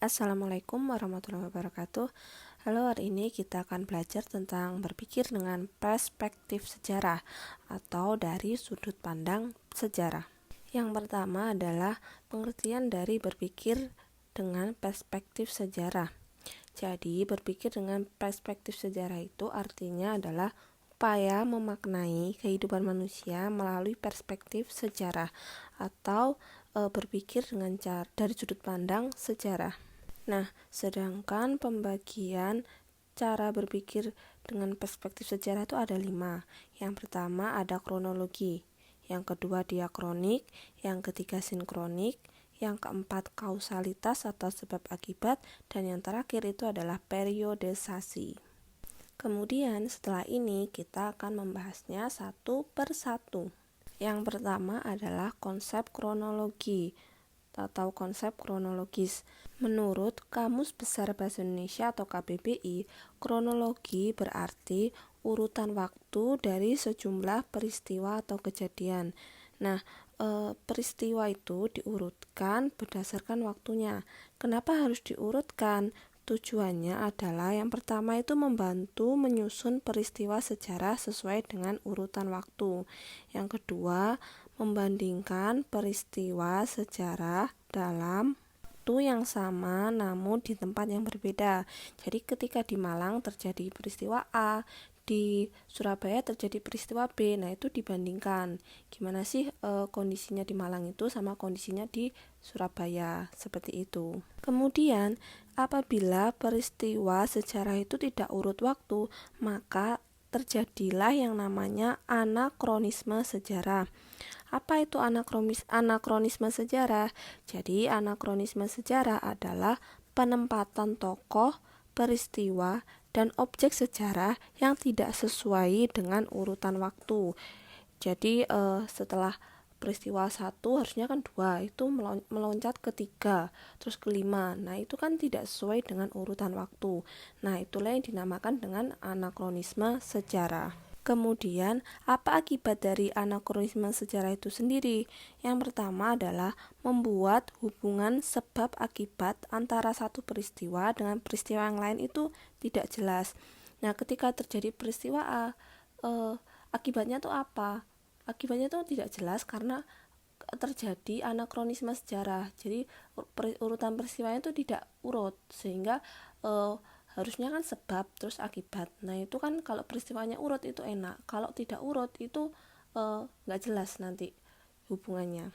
Assalamualaikum warahmatullahi wabarakatuh. Halo, hari ini kita akan belajar tentang berpikir dengan perspektif sejarah atau dari sudut pandang sejarah. Yang pertama adalah pengertian dari berpikir dengan perspektif sejarah. Jadi, berpikir dengan perspektif sejarah itu artinya adalah upaya memaknai kehidupan manusia melalui perspektif sejarah atau berpikir dengan dari sudut pandang sejarah. Nah, sedangkan pembagian cara berpikir dengan perspektif sejarah itu ada 5. Yang pertama ada kronologi, yang kedua diakronik, yang ketiga sinkronik, yang keempat kausalitas atau sebab akibat, dan yang terakhir itu adalah periodisasi. Kemudian setelah ini kita akan membahasnya satu per satu. Yang pertama adalah konsep kronologi atau konsep kronologis. Menurut Kamus Besar Bahasa Indonesia atau KBBI, kronologi berarti urutan waktu dari sejumlah peristiwa atau kejadian. Nah, peristiwa itu diurutkan berdasarkan waktunya. Kenapa harus diurutkan? Tujuannya adalah yang pertama itu membantu menyusun peristiwa sejarah sesuai dengan urutan waktu. Yang kedua, membandingkan peristiwa sejarah dalam waktu yang sama namun di tempat yang berbeda. Jadi ketika di Malang terjadi peristiwa A, di Surabaya terjadi peristiwa B. Nah, itu dibandingkan gimana sih kondisinya di Malang itu sama kondisinya di Surabaya, seperti itu. Kemudian apabila peristiwa sejarah itu tidak urut waktu, maka terjadilah yang namanya anakronisme sejarah. Apa itu anakronisme sejarah? Jadi anakronisme sejarah adalah penempatan tokoh, peristiwa, dan objek sejarah yang tidak sesuai dengan urutan waktu. Jadi setelah peristiwa 1 harusnya kan 2, itu meloncat ke 3, terus ke 5. Nah, itu kan tidak sesuai dengan urutan waktu. Nah, itulah yang dinamakan dengan anakronisme sejarah. Kemudian, apa akibat dari anakronisme sejarah itu sendiri? Yang pertama adalah membuat hubungan sebab akibat antara satu peristiwa dengan peristiwa yang lain itu tidak jelas. Nah, ketika terjadi peristiwa A, akibatnya itu apa? Akibatnya itu tidak jelas karena terjadi anakronisme sejarah. Jadi urutan peristiwanya itu tidak urut, sehingga harusnya kan sebab terus akibat. Nah, itu kan kalau peristiwanya urut itu enak, kalau tidak urut itu nggak jelas nanti hubungannya.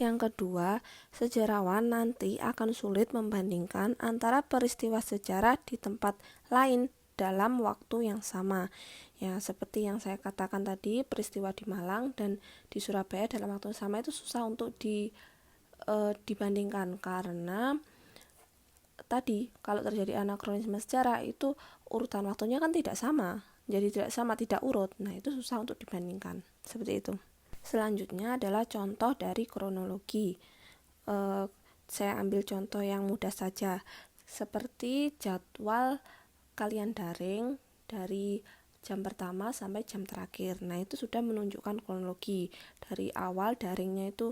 Yang kedua, sejarawan nanti akan sulit membandingkan antara peristiwa sejarah di tempat lain dalam waktu yang sama. Ya, seperti yang saya katakan tadi, peristiwa di Malang dan di Surabaya dalam waktu yang sama itu susah untuk dibandingkan karena tadi kalau terjadi anakronisme sejarah itu urutan waktunya kan tidak sama. Jadi tidak sama, tidak urut. Nah, itu susah untuk dibandingkan. Seperti itu. Selanjutnya adalah contoh dari kronologi. Saya ambil contoh yang mudah saja, seperti jadwal kalian daring dari jam pertama sampai jam terakhir. Nah, itu sudah menunjukkan kronologi. Dari awal daringnya itu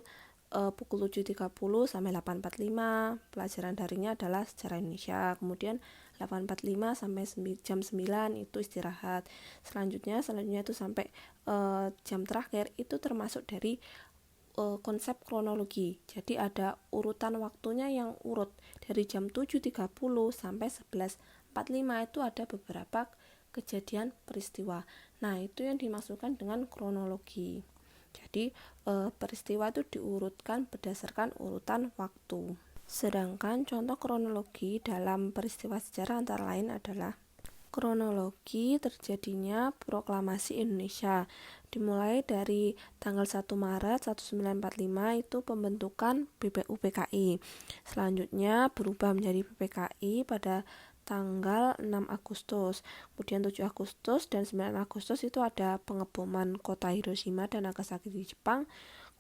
pukul 7.30 sampai 8.45, pelajaran daringnya adalah sejarah Indonesia. Kemudian 8.45 sampai jam 9 itu istirahat. Selanjutnya itu sampai jam terakhir itu termasuk dari konsep kronologi. Jadi ada urutan waktunya yang urut dari jam 7.30 sampai 11.45 itu ada beberapa kejadian peristiwa. Nah, itu yang dimaksudkan dengan kronologi. Jadi peristiwa itu diurutkan berdasarkan urutan waktu. Sedangkan contoh kronologi dalam peristiwa sejarah antara lain adalah kronologi terjadinya proklamasi Indonesia. Dimulai dari tanggal 1 Maret 1945 itu pembentukan UPKI. Selanjutnya berubah menjadi PPKI pada tanggal 6 Agustus. Kemudian 7 Agustus dan 9 Agustus itu ada pengeboman kota Hiroshima dan Nagasaki di Jepang.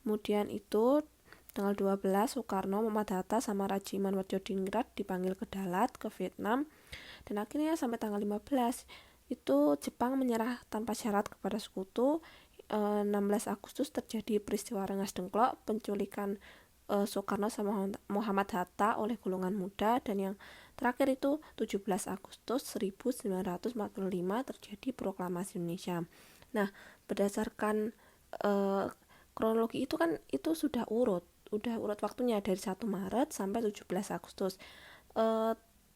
Kemudian itu tanggal 12 Soekarno, Muhammad Hatta sama Rajiman Wadjodiningrat dipanggil ke Dalat, ke Vietnam. Dan akhirnya sampai tanggal 15 itu Jepang menyerah tanpa syarat kepada sekutu. 16 Agustus terjadi peristiwa Rengas Dengklok, penculikan Soekarno sama Muhammad Hatta oleh golongan muda, dan yang terakhir itu 17 Agustus 1945 terjadi Proklamasi Indonesia. Nah, berdasarkan kronologi itu kan itu sudah urut waktunya dari 1 Maret sampai 17 Agustus.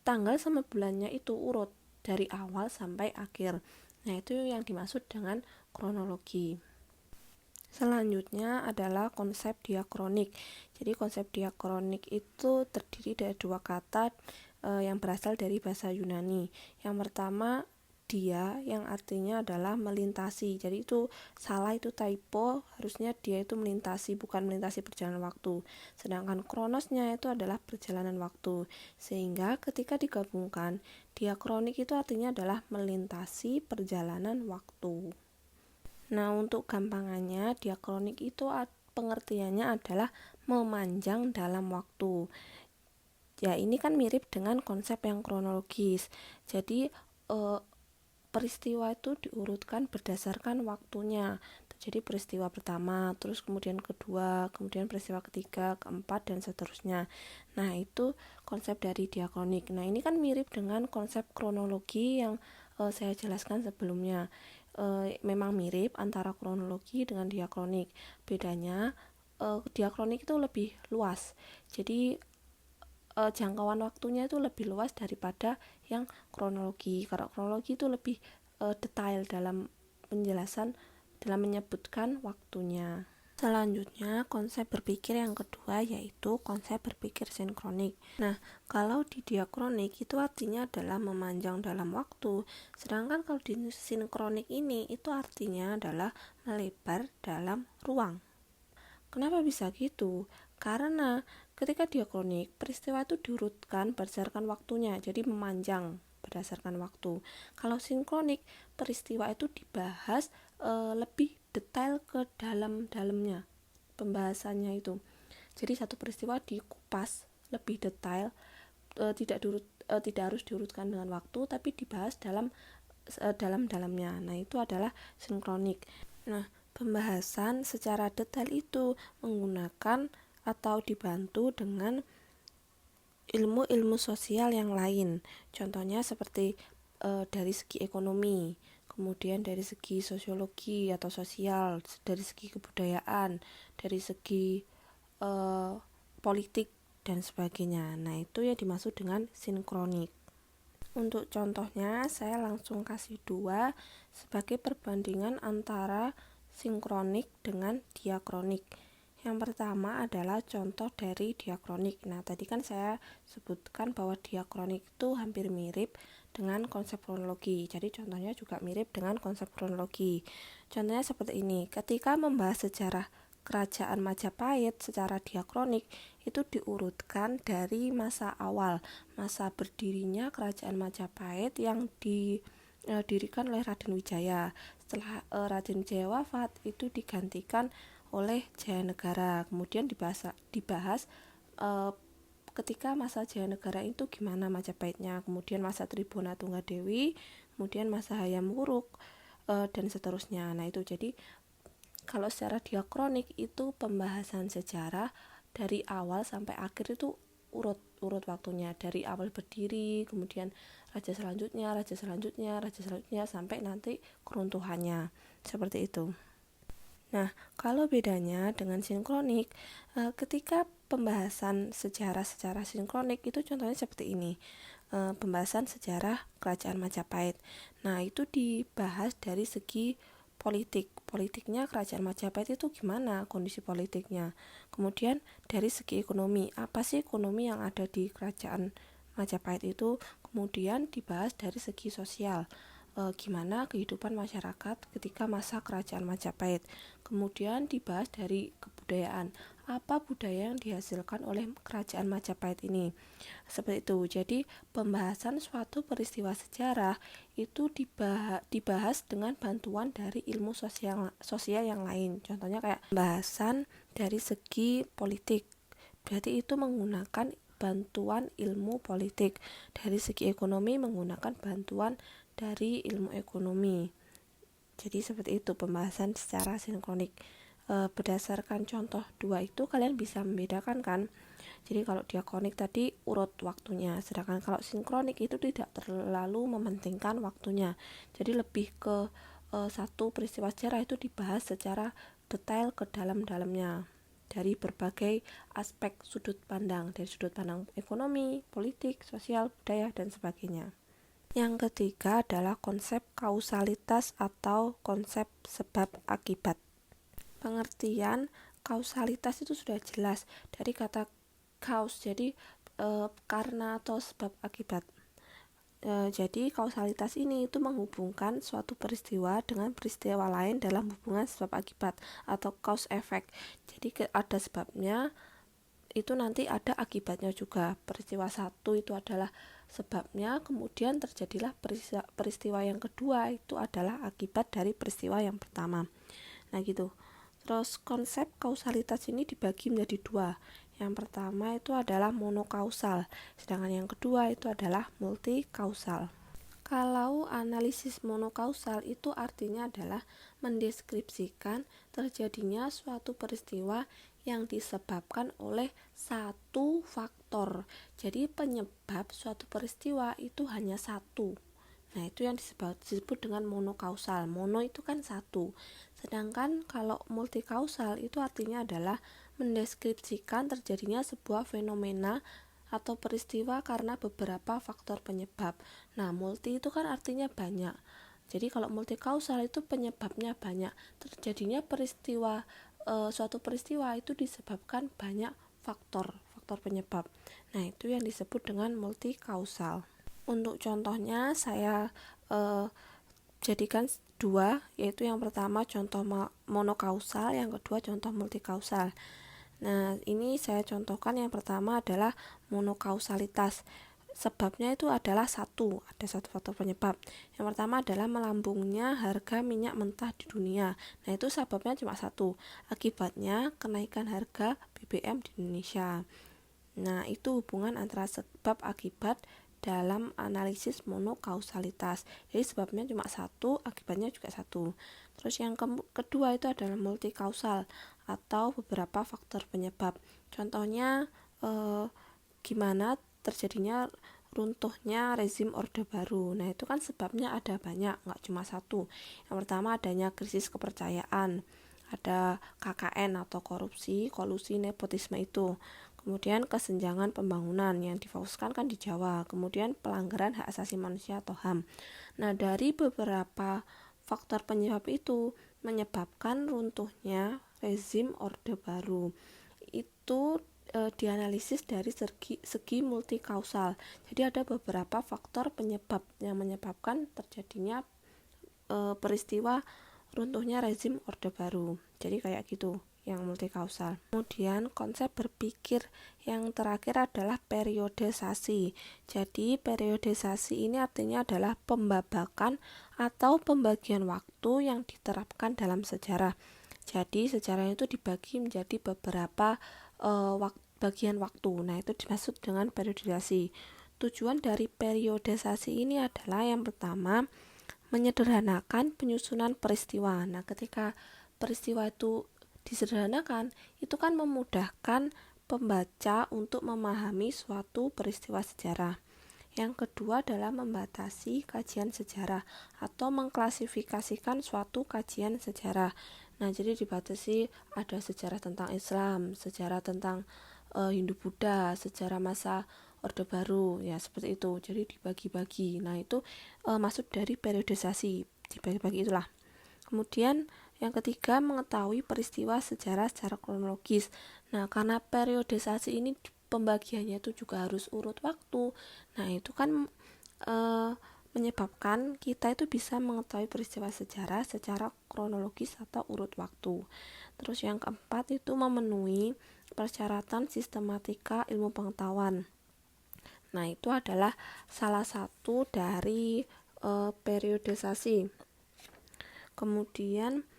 Tanggal sama bulannya itu urut dari awal sampai akhir. Nah, itu yang dimaksud dengan kronologi. Selanjutnya adalah konsep diakronik. Jadi konsep diakronik itu terdiri dari dua kata yang berasal dari bahasa Yunani. Yang pertama dia, yang artinya adalah melintasi. Jadi itu salah, itu typo, harusnya dia itu melintasi, bukan melintasi perjalanan waktu. Sedangkan kronosnya itu adalah perjalanan waktu. Sehingga ketika digabungkan, diakronik itu artinya adalah melintasi perjalanan waktu. Nah, untuk gampangannya, diakronik itu pengertiannya adalah memanjang dalam waktu. Ya, ini kan mirip dengan konsep yang kronologis. Jadi, peristiwa itu diurutkan berdasarkan waktunya. Jadi peristiwa pertama, terus kemudian kedua, kemudian peristiwa ketiga, keempat, dan seterusnya. Nah, itu konsep dari diakronik. Nah, ini kan mirip dengan konsep kronologi yang saya jelaskan sebelumnya. Memang mirip antara kronologi dengan diakronik. Bedanya diakronik itu lebih luas. Jadi jangkauan waktunya itu lebih luas daripada yang kronologi. Karena kronologi itu lebih detail dalam penjelasan, dalam menyebutkan waktunya. Selanjutnya, konsep berpikir yang kedua yaitu konsep berpikir sinkronik. Nah, kalau di diakronik itu artinya adalah memanjang dalam waktu, sedangkan kalau di sinkronik ini itu artinya adalah melebar dalam ruang. Kenapa bisa gitu? Karena ketika diakronik, peristiwa itu diurutkan berdasarkan waktunya, jadi memanjang berdasarkan waktu. Kalau sinkronik, peristiwa itu dibahas lebih detail ke dalamnya pembahasannya itu. Jadi satu peristiwa dikupas lebih detail, tidak harus diurutkan dengan waktu, tapi dibahas dalamnya. Nah, itu adalah sinkronik. Nah, pembahasan secara detail itu menggunakan atau dibantu dengan ilmu-ilmu sosial yang lain. Contohnya seperti dari segi ekonomi, kemudian dari segi sosiologi atau sosial, dari segi kebudayaan, dari segi politik, dan sebagainya. Nah, itu yang dimaksud dengan sinkronik. Untuk contohnya, saya langsung kasih dua sebagai perbandingan antara sinkronik dengan diakronik. Yang pertama adalah contoh dari diakronik. Nah, tadi kan saya sebutkan bahwa diakronik itu hampir mirip dengan konsep kronologi. Jadi contohnya juga mirip dengan konsep kronologi. Contohnya seperti ini. Ketika membahas sejarah Kerajaan Majapahit secara diakronik, itu diurutkan dari masa awal, masa berdirinya Kerajaan Majapahit yang didirikan oleh Raden Wijaya. Setelah Raden Wijaya wafat, itu digantikan oleh Jayanegara. Kemudian dibahas ketika masa Jayanegara itu gimana Majapahitnya, kemudian masa Tribuna Tunggadewi, kemudian masa Hayam Wuruk, dan seterusnya. Nah, itu jadi kalau secara diakronik itu pembahasan sejarah dari awal sampai akhir itu urut waktunya, dari awal berdiri, kemudian raja selanjutnya sampai nanti keruntuhannya. Seperti itu. Nah, kalau bedanya dengan sinkronik, ketika pembahasan sejarah secara sinkronik itu contohnya seperti ini. Pembahasan sejarah Kerajaan Majapahit. Nah, itu dibahas dari segi politiknya Kerajaan Majapahit itu gimana kondisi politiknya. Kemudian dari segi ekonomi, apa sih ekonomi yang ada di Kerajaan Majapahit itu. Kemudian dibahas dari segi sosial, gimana kehidupan masyarakat ketika masa Kerajaan Majapahit. Kemudian dibahas dari kebudayaan, apa budaya yang dihasilkan oleh Kerajaan Majapahit ini. Seperti itu. Jadi pembahasan suatu peristiwa sejarah itu dibahas dengan bantuan dari ilmu sosial yang lain. Contohnya kayak pembahasan dari segi politik, berarti itu menggunakan bantuan ilmu politik. Dari segi ekonomi menggunakan bantuan dari ilmu ekonomi. Jadi seperti itu pembahasan secara sinkronik. berdasarkan contoh 2 itu kalian bisa membedakan kan. Jadi kalau diakronik tadi urut waktunya, sedangkan kalau sinkronik itu tidak terlalu mementingkan waktunya. Jadi lebih ke satu peristiwa sejarah itu dibahas secara detail ke dalam-dalamnya dari berbagai aspek sudut pandang, dari sudut pandang ekonomi, politik, sosial, budaya, dan sebagainya. Yang ketiga adalah konsep kausalitas atau konsep sebab akibat. Pengertian kausalitas itu sudah jelas dari kata kaus, jadi karena atau sebab akibat. Jadi kausalitas ini itu menghubungkan suatu peristiwa dengan peristiwa lain dalam hubungan sebab akibat atau cause effect. Jadi ada sebabnya, itu nanti ada akibatnya juga. Peristiwa satu itu adalah sebabnya, kemudian terjadilah peristiwa yang kedua itu adalah akibat dari peristiwa yang pertama. Nah gitu. Terus konsep kausalitas ini dibagi menjadi dua. Yang pertama itu adalah monokausal, sedangkan yang kedua itu adalah multikausal. Kalau analisis monokausal itu artinya adalah mendeskripsikan terjadinya suatu peristiwa yang disebabkan oleh satu faktor. Jadi penyebab suatu peristiwa itu hanya satu. Nah, itu yang disebut dengan monokausal. Mono itu kan satu. Sedangkan kalau multikausal itu artinya adalah mendeskripsikan terjadinya sebuah fenomena atau peristiwa karena beberapa faktor penyebab. Nah, multi itu kan artinya banyak. Jadi kalau multikausal itu penyebabnya banyak. Terjadinya suatu peristiwa itu disebabkan banyak faktor penyebab. Nah, itu yang disebut dengan multikausal. Untuk contohnya saya jadikan dua, yaitu yang pertama contoh monokausal, yang kedua contoh multikausal. Nah, ini saya contohkan yang pertama adalah monokausalitas. Sebabnya itu adalah ada satu faktor penyebab. Yang pertama adalah melambungnya harga minyak mentah di dunia. Nah, itu sebabnya cuma satu. Akibatnya kenaikan harga BBM di Indonesia. Nah, itu hubungan antara sebab akibat dalam analisis monokausalitas. Jadi sebabnya cuma satu, akibatnya juga satu. Terus yang kedua itu adalah multikausal atau beberapa faktor penyebab. Contohnya gimana terjadinya runtuhnya rezim Orde Baru. Nah, itu kan sebabnya ada banyak, nggak cuma satu. Yang pertama adanya krisis kepercayaan, ada KKN atau korupsi, kolusi, nepotisme itu. Kemudian kesenjangan pembangunan yang difokuskan kan di Jawa. Kemudian pelanggaran hak asasi manusia atau HAM. Nah, dari beberapa faktor penyebab itu menyebabkan runtuhnya rezim Orde Baru. Itu dianalisis dari segi multikausal. Jadi ada beberapa faktor penyebab yang menyebabkan terjadinya peristiwa runtuhnya rezim Orde Baru. Jadi kayak gitu yang multikausal. Kemudian konsep berpikir yang terakhir adalah periodisasi. Jadi periodisasi ini artinya adalah pembabakan atau pembagian waktu yang diterapkan dalam sejarah. Jadi sejarah itu dibagi menjadi beberapa bagian waktu. Nah, itu dimaksud dengan periodisasi. Tujuan dari periodisasi ini adalah yang pertama menyederhanakan penyusunan peristiwa. Nah, ketika peristiwa itu disederhanakan, itu kan memudahkan pembaca untuk memahami suatu peristiwa sejarah. Yang kedua adalah membatasi kajian sejarah atau mengklasifikasikan suatu kajian sejarah. Nah, jadi dibatasi ada sejarah tentang Islam, sejarah tentang Hindu-Buddha, sejarah masa Orde Baru, ya seperti itu. Jadi dibagi-bagi. Nah, itu masuk dari periodisasi, dibagi-bagi itulah. Kemudian yang ketiga, mengetahui peristiwa sejarah secara kronologis. Nah, karena periodisasi ini pembagiannya itu juga harus urut waktu. Nah, itu kan menyebabkan kita itu bisa mengetahui peristiwa sejarah secara kronologis atau urut waktu. Terus yang keempat itu memenuhi persyaratan sistematika ilmu pengetahuan. Nah, itu adalah salah satu dari periodisasi. Kemudian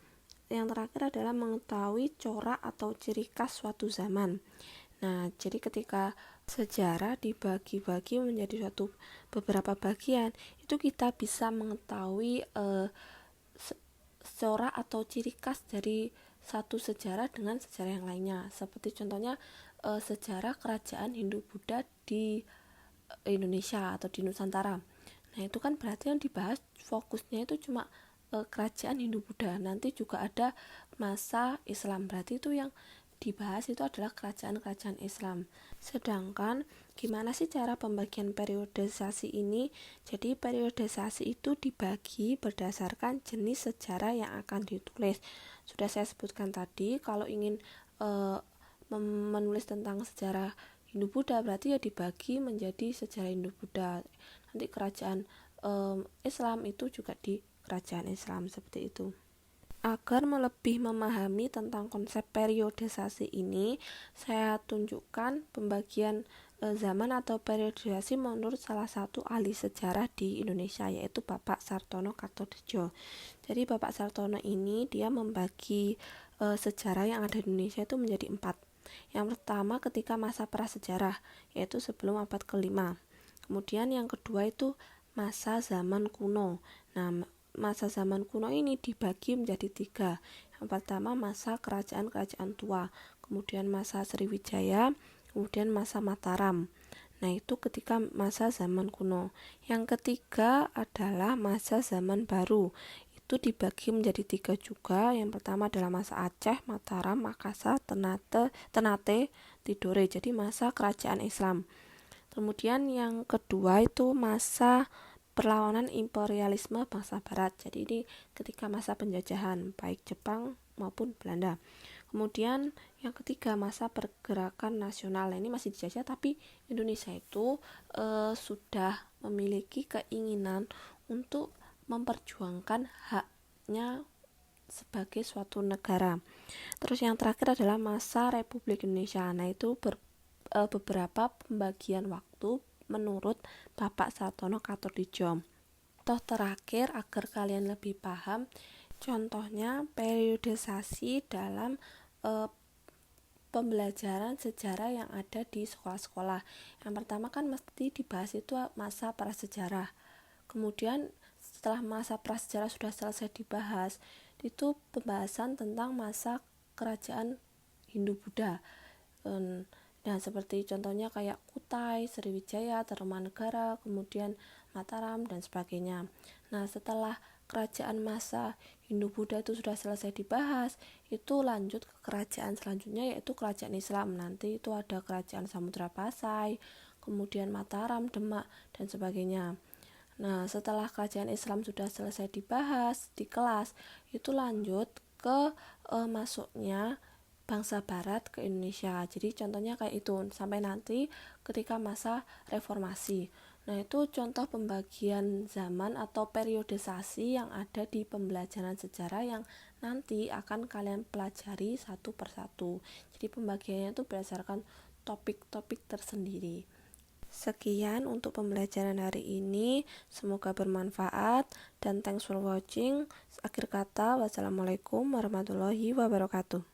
yang terakhir adalah mengetahui corak atau ciri khas suatu zaman. Nah, jadi ketika sejarah dibagi-bagi menjadi beberapa bagian, itu kita bisa mengetahui corak atau ciri khas dari satu sejarah dengan sejarah yang lainnya. Seperti contohnya sejarah kerajaan Hindu-Buddha di Indonesia atau di Nusantara. Nah, itu kan berarti yang dibahas fokusnya itu cuma kerajaan Hindu-Buddha. Nanti juga ada masa Islam. Berarti itu yang dibahas itu adalah kerajaan-kerajaan Islam. Sedangkan gimana sih cara pembagian periodisasi ini? Jadi periodisasi itu dibagi berdasarkan jenis sejarah yang akan ditulis. Sudah saya sebutkan tadi, kalau ingin menulis tentang sejarah Hindu-Buddha berarti ya dibagi menjadi sejarah Hindu-Buddha. Nanti kerajaan Islam itu juga di kerajaan Islam, seperti itu. Agar lebih memahami tentang konsep periodisasi ini, saya tunjukkan pembagian zaman atau periodisasi menurut salah satu ahli sejarah di Indonesia, yaitu Bapak Sartono Kartodirjo. Jadi Bapak Sartono ini dia membagi sejarah yang ada di Indonesia itu menjadi 4. Yang pertama ketika masa prasejarah, yaitu sebelum abad ke-5. Kemudian yang kedua itu masa zaman kuno. Nah, masa zaman kuno ini dibagi menjadi 3. Yang pertama masa kerajaan-kerajaan tua, kemudian masa Sriwijaya, kemudian masa Mataram. Nah, itu ketika masa zaman kuno. Yang ketiga adalah masa zaman baru. Itu dibagi menjadi 3 juga. Yang pertama adalah masa Aceh, Mataram, Makassar, Ternate, Tidore. Jadi masa kerajaan Islam. Kemudian yang kedua itu masa perlawanan imperialisme bangsa barat. Jadi ini ketika masa penjajahan baik Jepang maupun Belanda. Kemudian yang ketiga masa pergerakan nasional. Nah, ini masih dijajah tapi Indonesia itu sudah memiliki keinginan untuk memperjuangkan haknya sebagai suatu negara. Terus yang terakhir adalah masa Republik Indonesia. Nah, itu beberapa pembagian waktu menurut Bapak Sartono Kartodirjo. Contoh terakhir agar kalian lebih paham, contohnya periodisasi dalam pembelajaran sejarah yang ada di sekolah-sekolah. Yang pertama kan mesti dibahas itu masa prasejarah. Kemudian setelah masa prasejarah sudah selesai dibahas, itu pembahasan tentang masa kerajaan Hindu-Buddha. Dan seperti contohnya kayak Kutai, Sriwijaya, Tarumanegara, kemudian Mataram, dan sebagainya. Nah, setelah kerajaan masa Hindu-Buddha itu sudah selesai dibahas, itu lanjut ke kerajaan selanjutnya, yaitu kerajaan Islam. Nanti itu ada kerajaan Samudra Pasai, kemudian Mataram, Demak, dan sebagainya. Nah, setelah kerajaan Islam sudah selesai dibahas di kelas, itu lanjut ke masuknya bangsa barat ke Indonesia. Jadi contohnya kayak itu sampai nanti ketika masa reformasi. Nah, itu contoh pembagian zaman atau periodisasi yang ada di pembelajaran sejarah yang nanti akan kalian pelajari satu persatu. Jadi pembagiannya itu berdasarkan topik-topik tersendiri. Sekian untuk pembelajaran hari ini, semoga bermanfaat dan thanks for watching. Akhir kata, wassalamualaikum warahmatullahi wabarakatuh.